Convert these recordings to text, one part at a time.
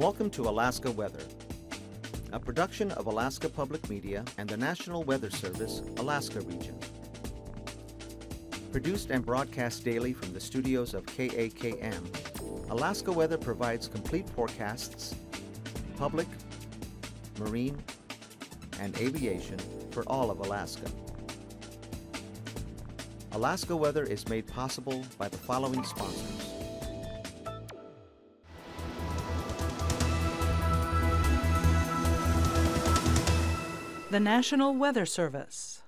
Welcome to Alaska Weather, a production of Alaska Public Media and the National Weather Service, Alaska Region. Produced and broadcast daily from the studios of KAKM, Alaska Weather provides complete forecasts, public, marine, and aviation for all of Alaska. Alaska Weather is made possible by the following sponsors. The National Weather Service.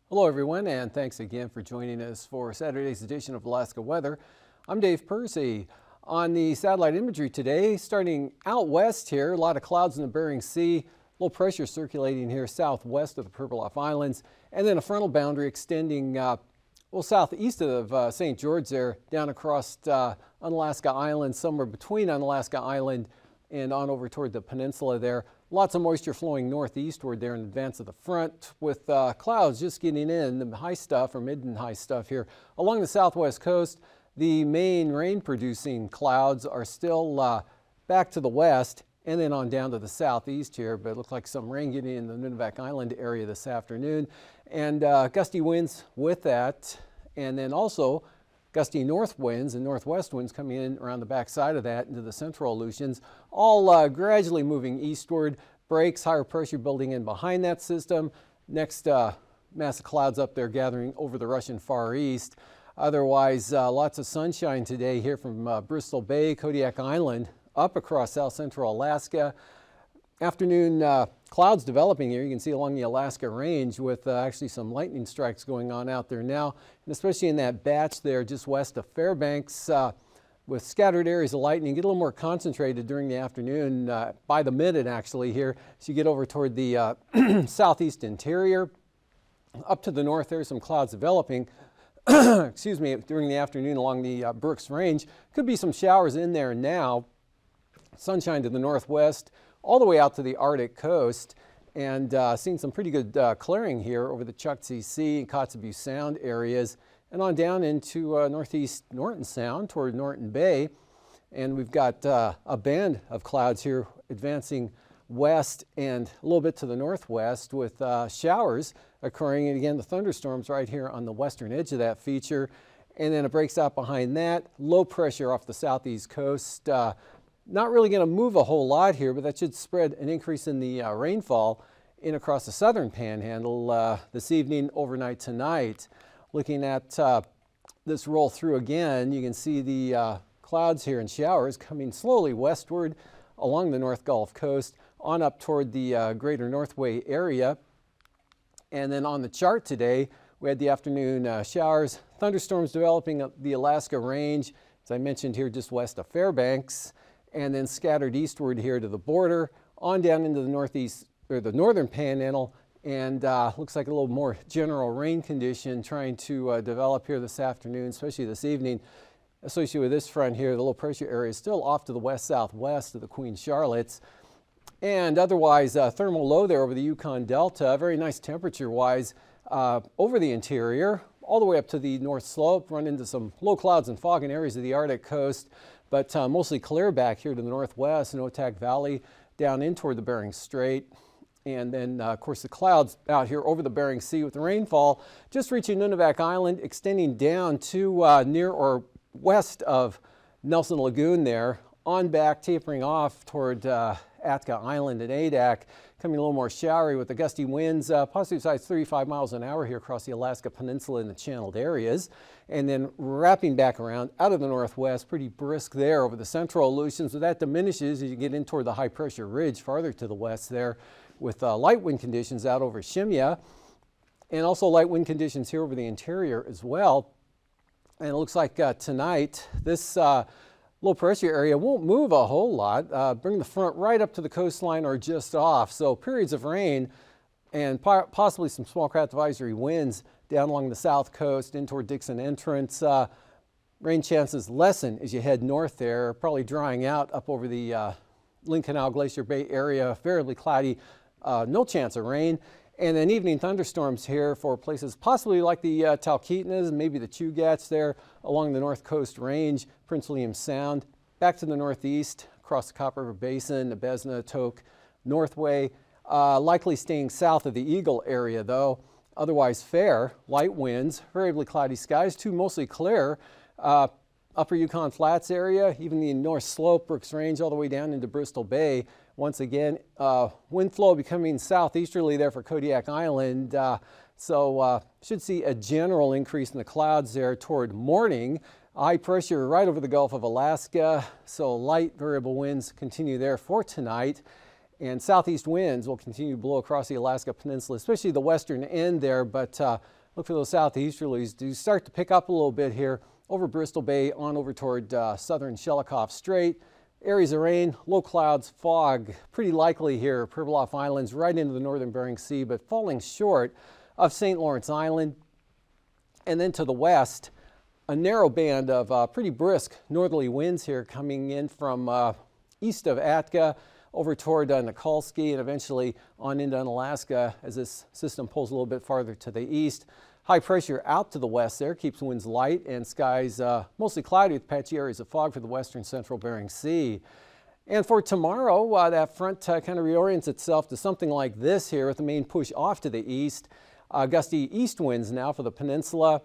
Hello everyone, and thanks again for joining us for Saturday's edition of Alaska Weather. I'm Dave Percy. On the satellite imagery today, starting out west here, a lot of clouds in the Bering Sea, low pressure circulating here southwest of the Pribilof Islands, and then a frontal boundary extending southeast of St. George there, down across Unalaska Island, somewhere between Unalaska Island and on over toward the peninsula there. Lots of moisture flowing northeastward there in advance of the front, with clouds just getting in, the high stuff or mid and high stuff here. Along the southwest coast, the main rain-producing clouds are still back to the west and then on down to the southeast here, but it looks like some rain getting in the Nunivak Island area this afternoon, and gusty winds with that, and then also gusty north winds and northwest winds coming in around the backside of that into the central Aleutians, all gradually moving eastward. Breaks, higher pressure building in behind that system. Next mass of clouds up there gathering over the Russian Far East. Otherwise, lots of sunshine today here from Bristol Bay, Kodiak Island, up across south central Alaska. Afternoon clouds developing here. You can see along the Alaska Range with actually some lightning strikes going on out there now, and especially in that batch there just west of Fairbanks with scattered areas of lightning. Get a little more concentrated during the afternoon by the minute actually here. So you get over toward the southeast interior. Up to the north there's some clouds developing excuse me, during the afternoon along the Brooks Range. Could be some showers in there now. Sunshine to the northwest, all the way out to the Arctic coast, and seeing some pretty good clearing here over the Chukchi Sea and Kotzebue Sound areas, and on down into northeast Norton Sound toward Norton Bay. And we've got a band of clouds here advancing west and a little bit to the northwest with showers occurring, and again the thunderstorms right here on the western edge of that feature. And then it breaks out behind that, low pressure off the southeast coast. Not really going to move a whole lot here, but that should spread an increase in the rainfall in across the southern panhandle this evening, overnight tonight. Looking at this roll through again, you can see the clouds here and showers coming slowly westward along the North Gulf Coast on up toward the greater Northway area. And then on the chart today, we had the afternoon showers, thunderstorms developing up the Alaska Range, as I mentioned here just west of Fairbanks, and then scattered eastward here to the border, on down into the northeast or the northern panhandle, and looks like a little more general rain condition trying to develop here this afternoon, especially this evening. Associated with this front here, the low pressure area is still off to the west-southwest of the Queen Charlottes. And otherwise, thermal low there over the Yukon Delta, very nice temperature-wise over the interior, all the way up to the north slope, run into some low clouds and fog in areas of the Arctic coast, but mostly clear back here to the northwest in Otak Valley, down in toward the Bering Strait. And then, of course, the clouds out here over the Bering Sea with the rainfall just reaching Nunivak Island, extending down to near or west of Nelson Lagoon there, on back, tapering off toward Atka Island and Adak, coming a little more showery with the gusty winds, possibly size 35 miles an hour here across the Alaska Peninsula in the channeled areas, and then wrapping back around out of the northwest, pretty brisk there over the central Aleutians. So that diminishes as you get in toward the high pressure ridge farther to the west there, with light wind conditions out over Shimya, and also light wind conditions here over the interior as well. And it looks like tonight this low pressure area won't move a whole lot, bring the front right up to the coastline or just off. So periods of rain and possibly some small craft advisory winds down along the south coast in toward Dixon Entrance. Rain chances lessen as you head north there, probably drying out up over the Lynn Canal Glacier Bay area, variably cloudy, no chance of rain. And then evening thunderstorms here for places possibly like the Talkeetnas, maybe the Chugats there along the North Coast Range, Prince William Sound, back to the northeast, across the Copper River Basin, Nabesna, Tok, Northway, likely staying south of the Eagle area though. Otherwise fair, light winds, variably cloudy skies, too mostly clear. Upper Yukon Flats area, even the North Slope, Brooks Range, all the way down into Bristol Bay. Once again, wind flow becoming southeasterly there for Kodiak Island. So should see a general increase in the clouds there toward morning. High pressure right over the Gulf of Alaska. So light variable winds continue there for tonight. And southeast winds will continue to blow across the Alaska Peninsula, especially the western end there. But look for those southeasterlies to start to pick up a little bit here over Bristol Bay on over toward southern Shelikof Strait. Areas of rain, low clouds, fog, pretty likely here. Pribilof Islands right into the northern Bering Sea, but falling short of St. Lawrence Island. And then to the west, a narrow band of pretty brisk northerly winds here coming in from east of Atka over toward Nikolsky and eventually on into Unalaska as this system pulls a little bit farther to the east. High pressure out to the west there keeps winds light and skies mostly cloudy with patchy areas of fog for the western central Bering Sea. And for tomorrow, that front kind of reorients itself to something like this here with the main push off to the east. Gusty east winds now for the peninsula.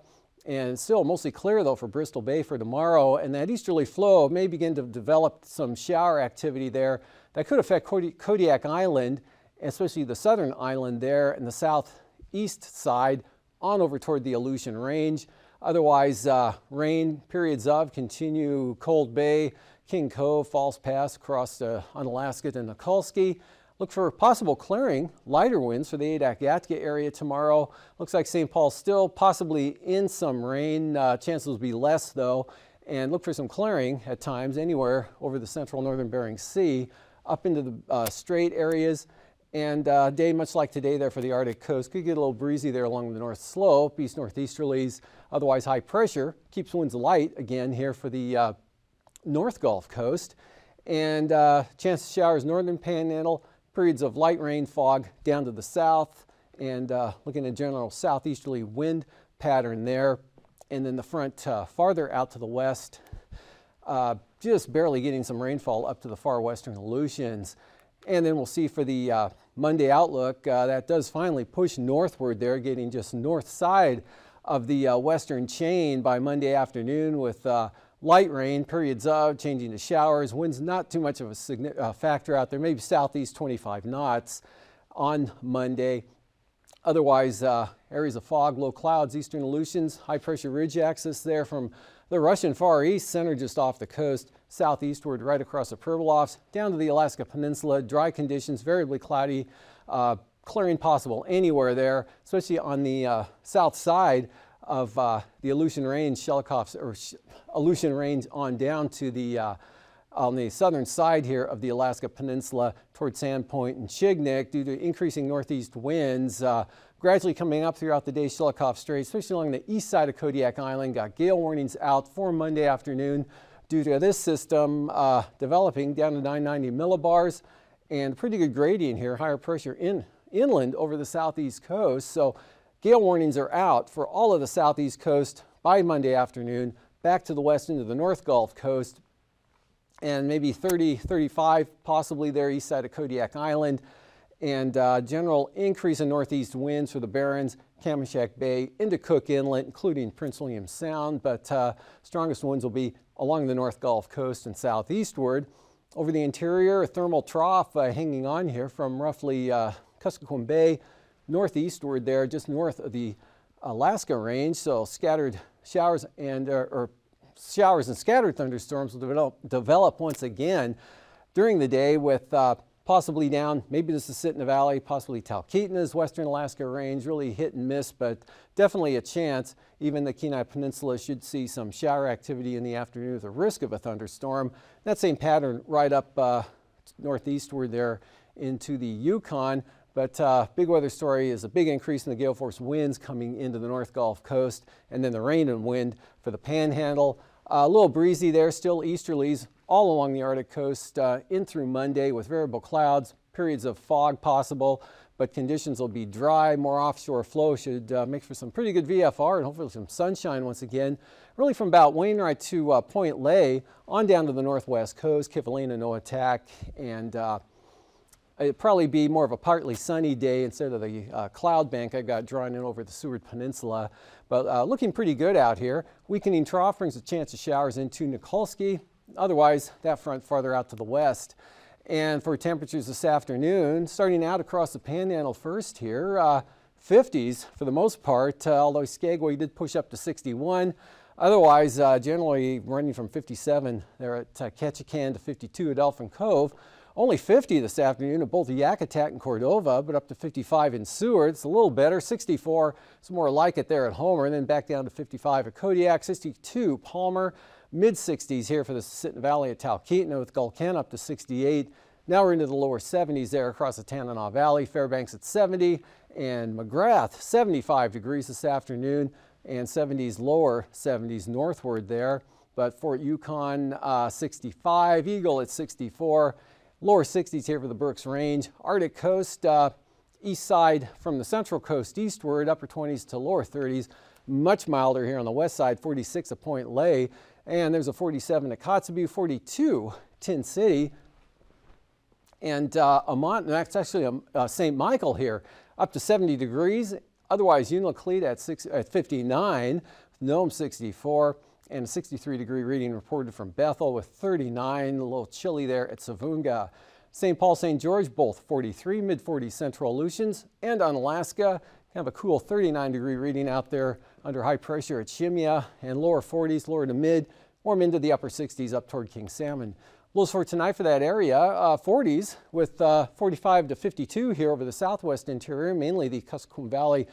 And still mostly clear though for Bristol Bay for tomorrow. And that easterly flow may begin to develop some shower activity there that could affect Kodiak Island, especially the southern island there and the southeast side on over toward the Aleutian Range. Otherwise, rain periods of continue Cold Bay, King Cove, False Pass across Unalaska to Nikolsky. Look for possible clearing, lighter winds for the Adak-Yatka area tomorrow. Looks like St. Paul still possibly in some rain. Chances will be less though. And look for some clearing at times anywhere over the central northern Bering Sea up into the strait areas. And day much like today there for the Arctic coast. Could get a little breezy there along the north slope, east northeasterlies. Otherwise high pressure keeps winds light again here for the North Gulf Coast. And chance of showers northern panhandle. Periods of light rain, fog down to the south, and looking at general southeasterly wind pattern there. And then the front farther out to the west, just barely getting some rainfall up to the far western Aleutians. And then we'll see for the Monday outlook, that does finally push northward there, getting just north side of the western chain by Monday afternoon with light rain, periods of changing to showers, winds not too much of a factor out there, maybe southeast 25 knots on Monday. Otherwise, areas of fog, low clouds, eastern Aleutians, high pressure ridge axis there from the Russian Far East, center just off the coast, southeastward right across the Pribilofs, down to the Alaska Peninsula, dry conditions, variably cloudy, clearing possible anywhere there, especially on the south side of the Aleutian Range, Shelikof, or Aleutian Range on down to the on the southern side here of the Alaska Peninsula toward Sandpoint and Chignik due to increasing northeast winds gradually coming up throughout the day. Shelikof Strait, especially along the east side of Kodiak Island, got gale warnings out for Monday afternoon due to this system developing down to 990 millibars and pretty good gradient here, higher pressure inland over the southeast coast. So gale warnings are out for all of the southeast coast by Monday afternoon, back to the west into the North Gulf Coast, and maybe 30, 35 possibly there east side of Kodiak Island, and general increase in northeast winds for the Barrens, Kamishak Bay into Cook Inlet, including Prince William Sound, but strongest winds will be along the North Gulf Coast and southeastward. Over the interior, a thermal trough hanging on here from roughly Kuskokwim Bay northeastward there, just north of the Alaska Range, so scattered showers and showers and scattered thunderstorms will develop once again during the day with possibly down, maybe this is Sitna Valley, possibly Talkeetna's western Alaska Range, really hit and miss, but definitely a chance. Even the Kenai Peninsula should see some shower activity in the afternoon with a risk of a thunderstorm. That same pattern right up northeastward there into the Yukon. But big weather story is a big increase in the gale force winds coming into the North Gulf Coast, and then the rain and wind for the Panhandle. A little breezy there, still easterlies all along the Arctic coast in through Monday with variable clouds, periods of fog possible, but conditions will be dry. More offshore flow should make for some pretty good VFR and hopefully some sunshine once again. Really from about Wainwright to Point Lay on down to the northwest coast. Kivalina, no attack, and it'd probably be more of a partly sunny day instead of the cloud bank I got drawn in over the Seward Peninsula. But looking pretty good out here. Weakening trough brings a chance of showers into Nikolsky. Otherwise, that front farther out to the west. And for temperatures this afternoon, starting out across the Panhandle first here, 50s for the most part, although Skagway did push up to 61. Otherwise, generally running from 57 there at Ketchikan to 52 at Elfin Cove. Only 50 this afternoon at both Yakutat and Cordova, but up to 55 in Seward. It's a little better. 64, it's more like it there at Homer, and then back down to 55 at Kodiak. 62 Palmer. Mid-60s here for the Sinton Valley at Talkeetna with Gulken up to 68. Now we're into the lower 70s there across the Tanana Valley. Fairbanks at 70 and McGrath 75 degrees this afternoon and 70s lower 70s northward there. But Fort Yukon 65, Eagle at 64, lower 60s here for the Brooks Range. Arctic Coast east side from the Central Coast eastward, upper 20s to lower 30s. Much milder here on the west side, 46 at Point Lay. And there's a 47 at Kotzebue, 42 Tin City, and that's actually St. Michael here, up to 70 degrees. Otherwise, Unalakleet at 59, Nome 64, and a 63-degree reading reported from Bethel with 39, a little chilly there at Savunga. St. Paul, St. George, both 43, mid-40s Central Aleutians, and on Alaska, kind of a cool 39-degree reading out there under high pressure at Shimya, and lower 40s, lower to mid, warm into the upper 60s up toward King Salmon. Lows for tonight for that area, 40s with 45 to 52 here over the southwest interior, mainly the Kuskokwim Valley,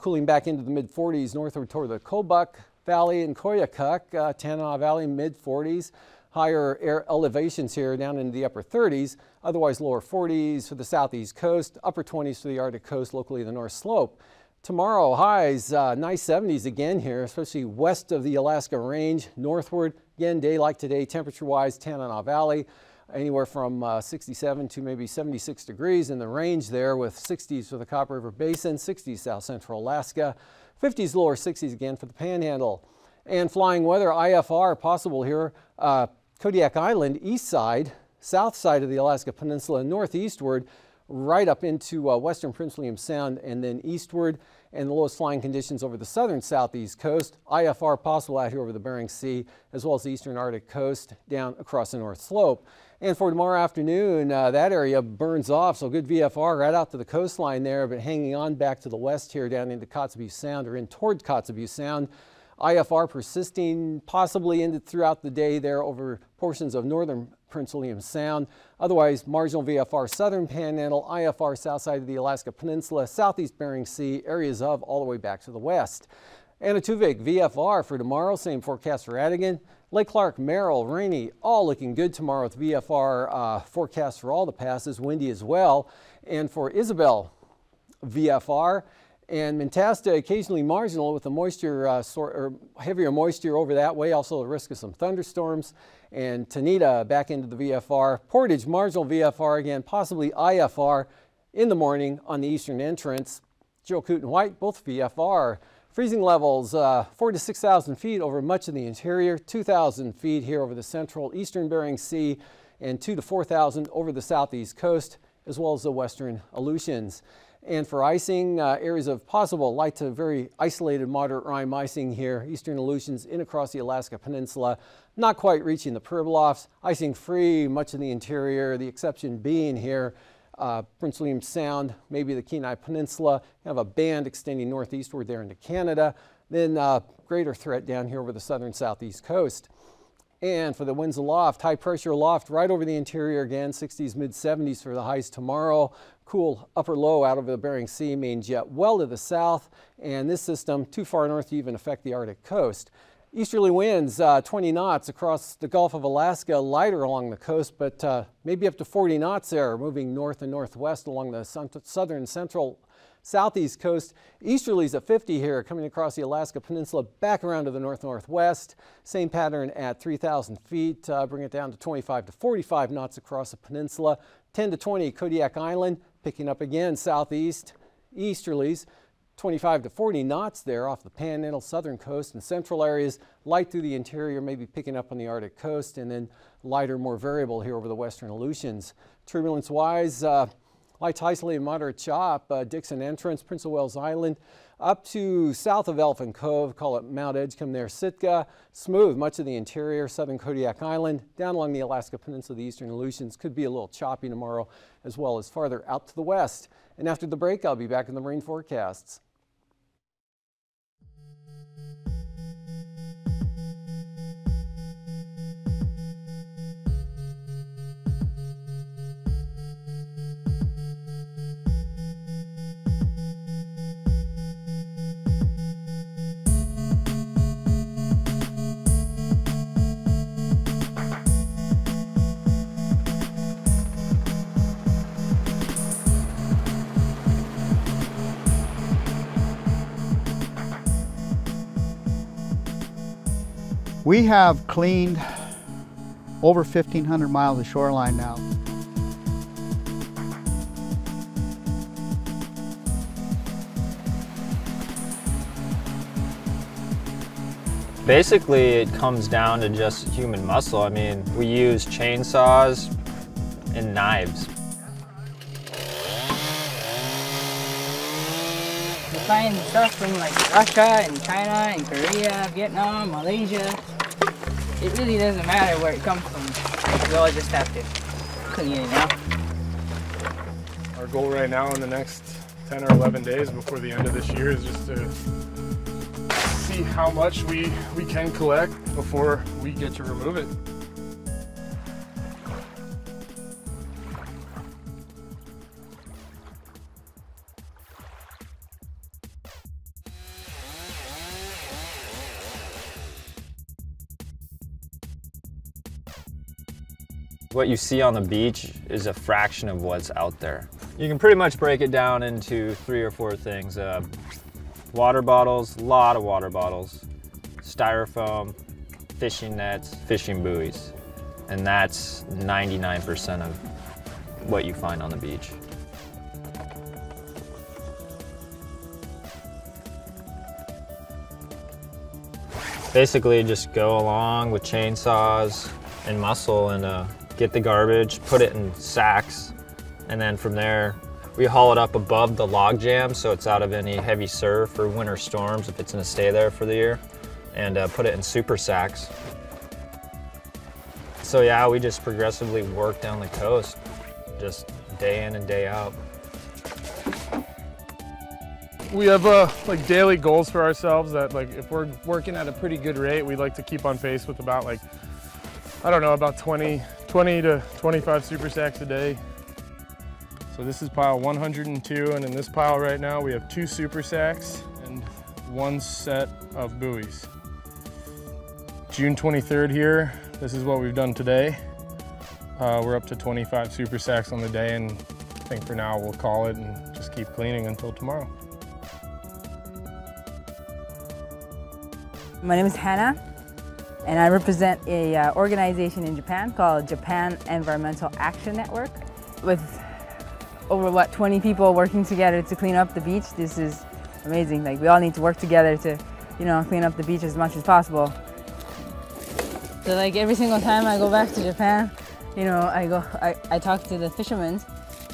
cooling back into the mid-40s northward toward the Kobuk Valley and Koyukuk, Tanana Valley mid-40s. Higher air elevations here down into the upper 30s, otherwise lower 40s for the southeast coast, upper 20s for the Arctic coast, locally the North Slope. Tomorrow highs, nice 70s again here, especially west of the Alaska Range, northward. Again, day like today, temperature-wise, Tanana Valley, anywhere from 67 to maybe 76 degrees in the range there, with 60s for the Copper River Basin, 60s south central Alaska, 50s lower 60s again for the Panhandle. And flying weather, IFR possible here. Kodiak Island, east side, south side of the Alaska Peninsula, northeastward, right up into western Prince William Sound and then eastward, and the lowest flying conditions over the southern southeast coast. IFR possible out here over the Bering Sea, as well as the eastern Arctic coast down across the North Slope. And for tomorrow afternoon, that area burns off, so good VFR right out to the coastline there, but hanging on back to the west here down into Kotzebue Sound, or in toward Kotzebue Sound. IFR persisting possibly into throughout the day there over portions of northern Prince William Sound. Otherwise, marginal VFR southern Panhandle, IFR south side of the Alaska Peninsula, southeast Bering Sea, areas of all the way back to the west. Anatuvik VFR for tomorrow, same forecast for Adigan. Lake Clark, Merrill, rainy, all looking good tomorrow with VFR forecast for all the passes, windy as well. And for Isabel, VFR. And Mentasta occasionally marginal with the moisture, heavier moisture over that way, also the risk of some thunderstorms. And Tanita back into the VFR. Portage, marginal VFR again, possibly IFR in the morning on the eastern entrance. Joe Coot and White, both VFR. Freezing levels 4,000 to 6,000 feet over much of the interior, 2,000 feet here over the central eastern Bering Sea, and 2,000 to 4,000 over the southeast coast, as well as the western Aleutians. And for icing, areas of possible light to very isolated moderate rime icing here, eastern Aleutians in across the Alaska Peninsula, not quite reaching the Pribilofs. Icing free much of the interior, the exception being here, Prince William Sound, maybe the Kenai Peninsula, have a band extending northeastward there into Canada, then greater threat down here over the southern southeast coast. And for the winds aloft, high pressure aloft right over the interior again, 60s, mid 70s for the highs tomorrow. Cool upper low out over the Bering Sea, main jet well to the south. And this system too far north to even affect the Arctic coast. Easterly winds 20 knots across the Gulf of Alaska, lighter along the coast, but maybe up to 40 knots there, moving north and northwest along the southern central southeast coast. Easterlies at 50 here, coming across the Alaska Peninsula, back around to the north-northwest. Same pattern at 3,000 feet, bring it down to 25 to 45 knots across the peninsula. 10 to 20 Kodiak Island, picking up again southeast. Easterlies, 25 to 40 knots there off the Panhandle, southern coast and central areas. Light through the interior, maybe picking up on the Arctic coast, and then lighter, more variable here over the western Aleutians. Turbulence-wise, light to isolated moderate chop, Dixon Entrance, Prince of Wales Island, up to south of Elephant Cove, call it Mount Edgecombe there, Sitka. Smooth, much of the interior, southern Kodiak Island, down along the Alaska Peninsula, the eastern Aleutians. Could be a little choppy tomorrow, as well as farther out to the west. And after the break, I'll be back in the marine forecasts. We have cleaned over 1,500 miles of shoreline now. Basically, it comes down to just human muscle. I mean, we use chainsaws and knives. We find stuff from like Russia and China and Korea, Vietnam, Malaysia. It really doesn't matter where it comes from. We all just have to clean it out. Our goal right now in the next 10 or 11 days before the end of this year is just to see how much we can collect before we get to remove it. What you see on the beach is a fraction of what's out there. You can pretty much break it down into 3 or 4 things. Water bottles, a lot of water bottles, styrofoam, fishing nets, fishing buoys. And that's 99% of what you find on the beach. Basically just go along with chainsaws and muscle and get the garbage, put it in sacks, and then from there we haul it up above the log jam so it's out of any heavy surf or winter storms if it's gonna stay there for the year, and put it in super sacks. So yeah, we just progressively work down the coast, just day in and day out. We have like daily goals for ourselves that like if we're working at a pretty good rate, we like to keep on pace with about like, I don't know, about 20 to 25 super sacks a day. So this is pile 102, and in this pile right now we have 2 super sacks and 1 set of buoys. June 23rd here, this is what we've done today. We're up to 25 super sacks on the day, and I think for now we'll call it and just keep cleaning until tomorrow. My name is Hannah, and I represent a organization in Japan called Japan Environmental Action Network. With over 20 people working together to clean up the beach, this is amazing. Like, we all need to work together to, clean up the beach as much as possible. So like every single time I go back to Japan, I talk to the fishermen,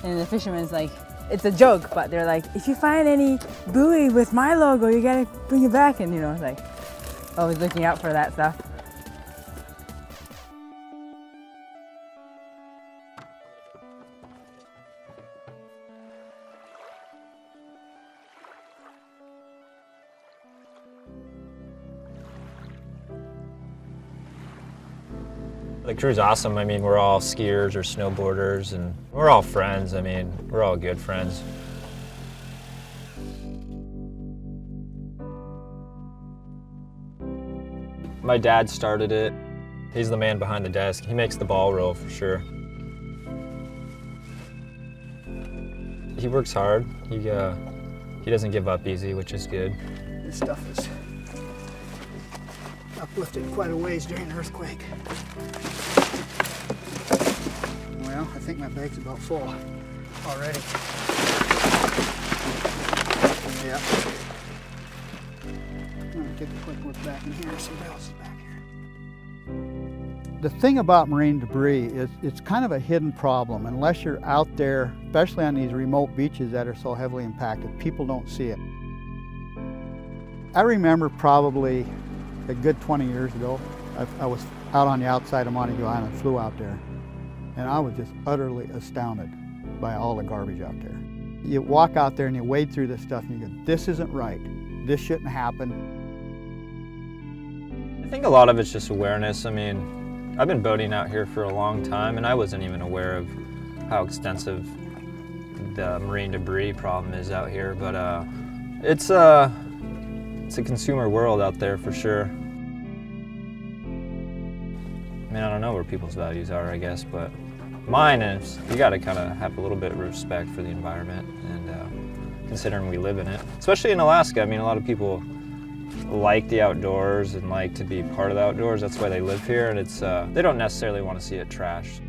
and the fishermen's like, it's a joke, but they're like, if you find any buoy with my logo, you gotta bring it back, and like, always looking out for that stuff. The crew's awesome. I mean, we're all skiers or snowboarders, and we're all friends. I mean, we're all good friends. My dad started it. He's the man behind the desk. He makes the ball roll for sure. He works hard. He doesn't give up easy, which is good. This stuff is uplifted quite a ways during the earthquake. Well, I think my bag's about full already. Yeah. I'm gonna take a quick look back in here, see what else is back here. The thing about marine debris is it's kind of a hidden problem. Unless you're out there, especially on these remote beaches that are so heavily impacted, people don't see it. I remember probably a good 20 years ago, I was out on the outside of Montague Island and flew out there, and I was just utterly astounded by all the garbage out there. You walk out there and you wade through this stuff and you go, this isn't right, this shouldn't happen. I think a lot of it's just awareness. I mean, I've been boating out here for a long time and I wasn't even aware of how extensive the marine debris problem is out here, but it's a consumer world out there for sure. I mean, I don't know where people's values are, I guess, but mine is you got to kind of have a little bit of respect for the environment, and considering we live in it, especially in Alaska. I mean, a lot of people like the outdoors and like to be part of the outdoors. That's why they live here, and it's they don't necessarily want to see it trashed.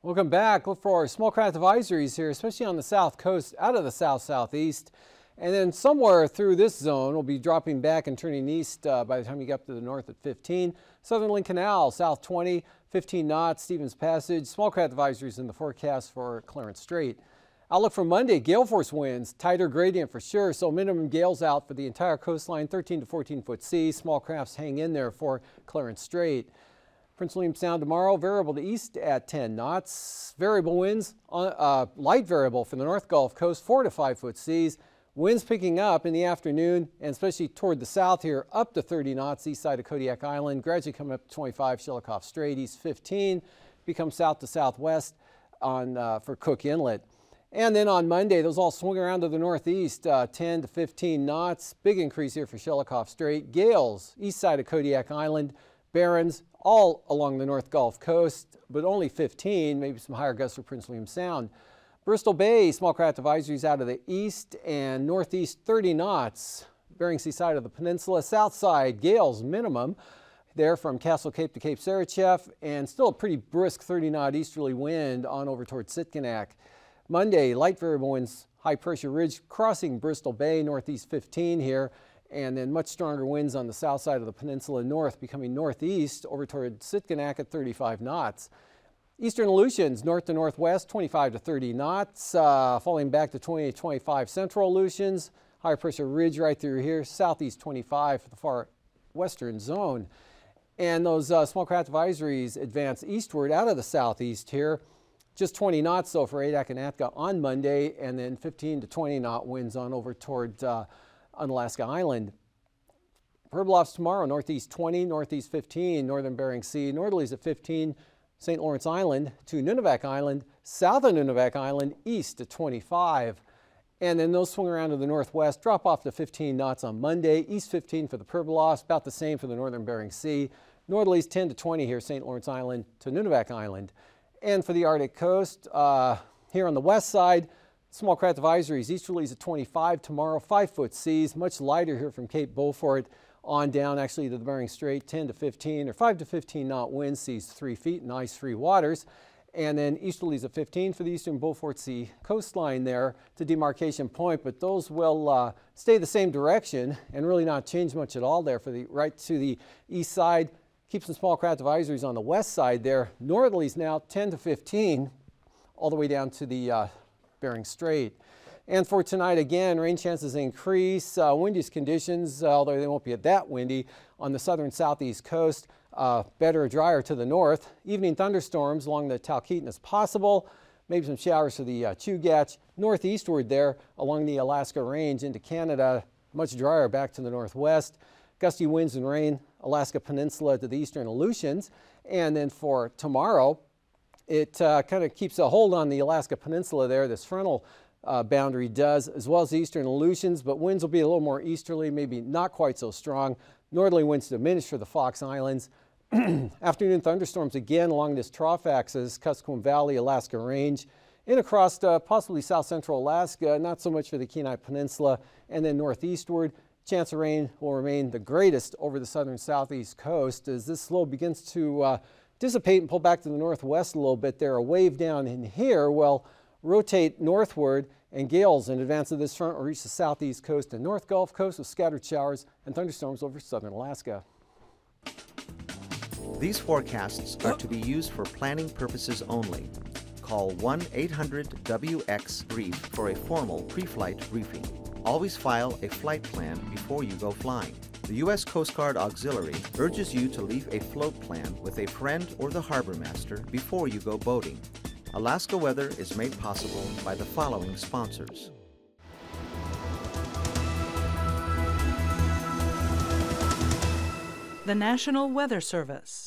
Welcome back. Look for our small craft advisories here, especially on the south coast, out of the south-southeast. And then somewhere through this zone, we'll be dropping back and turning east by the time you get up to the north at 15. Southern Link Canal, south 20, 15 knots, Stevens Passage. Small craft advisories in the forecast for Clarence Strait. Outlook for Monday, gale force winds, tighter gradient for sure, so minimum gales out for the entire coastline, 13 to 14 foot seas. Small crafts hang in there for Clarence Strait. Prince William Sound tomorrow, variable to east at 10 knots. Variable winds, light variable for the North Gulf Coast, 4 to 5 foot seas. Winds picking up in the afternoon, and especially toward the south here, up to 30 knots east side of Kodiak Island. Gradually coming up to 25, Shelikof Strait, east 15. Become south to southwest for Cook Inlet. And then on Monday, those all swing around to the northeast, 10 to 15 knots. Big increase here for Shelikof Strait. Gales, east side of Kodiak Island. Barrens, all along the North Gulf Coast, but only 15, maybe some higher gusts for Prince William Sound. Bristol Bay, small craft advisories out of the east and northeast, 30 knots. Bering Sea side of the peninsula. South side, gales minimum there from Castle Cape to Cape Sarachev, and still a pretty brisk 30-knot easterly wind on over towards Sitkinak. Monday, light variable winds, high pressure ridge crossing Bristol Bay, northeast 15 here, and then much stronger winds on the south side of the peninsula north, becoming northeast over toward Sitkinak at 35 knots. Eastern Aleutians, north to northwest, 25 to 30 knots, falling back to 20 to 25 central Aleutians. High pressure ridge right through here, southeast 25 for the far western zone. And those small craft advisories advance eastward out of the southeast here. Just 20 knots though for Adak and Atka on Monday, and then 15 to 20 knot winds on over toward Unalaska Island. Perblofts tomorrow, northeast 20, northeast 15, northern Bering Sea, northerlies at 15, St. Lawrence Island to Nunivak Island, south of Nunivak Island, east to 25. And then those swing around to the northwest, drop off to 15 knots on Monday, east 15 for the Perblofts, about the same for the northern Bering Sea. Northerlies 10 to 20 here, St. Lawrence Island to Nunivak Island. And for the Arctic coast, here on the west side, small craft advisories, easterlies at 25 tomorrow, 5-foot seas, much lighter here from Cape Beaufort on down actually to the Bering Strait, 10 to 15 or 5 to 15 knot winds, seas 3 feet in ice-free waters. And then easterlies at 15 for the eastern Beaufort Sea coastline there to Demarcation Point, but those will stay the same direction and really not change much at all there for the right to the east side. Keep some small craft advisories on the west side there. Northerlies now 10 to 15 all the way down to the Bering Strait. And for tonight, again, rain chances increase. Windiest conditions, although they won't be that windy, on the southern southeast coast. Better, drier to the north. Evening thunderstorms along the Talkeetna is possible. Maybe some showers to the Chugach. Northeastward there along the Alaska Range into Canada. Much drier back to the northwest. Gusty winds and rain, Alaska Peninsula to the eastern Aleutians. And then for tomorrow, it kind of keeps a hold on the Alaska Peninsula there, this frontal boundary does, as well as the eastern Aleutians, but winds will be a little more easterly, maybe not quite so strong. Northerly winds diminish for the Fox Islands. Afternoon thunderstorms again along this trough axis, Kuskokwim Valley, Alaska Range, in across possibly south central Alaska, not so much for the Kenai Peninsula, and then northeastward. Chance of rain will remain the greatest over the southern southeast coast as this low begins to dissipate and pull back to the northwest a little bit there. A wave down in here will rotate northward, and gales in advance of this front will reach the southeast coast and North Gulf Coast with scattered showers and thunderstorms over southern Alaska. These forecasts are to be used for planning purposes only. Call 1-800-WX Brief for a formal pre-flight briefing. Always file a flight plan before you go flying. The U.S. Coast Guard Auxiliary urges you to leave a float plan with a friend or the harbor master before you go boating. Alaska Weather is made possible by the following sponsors. The National Weather Service.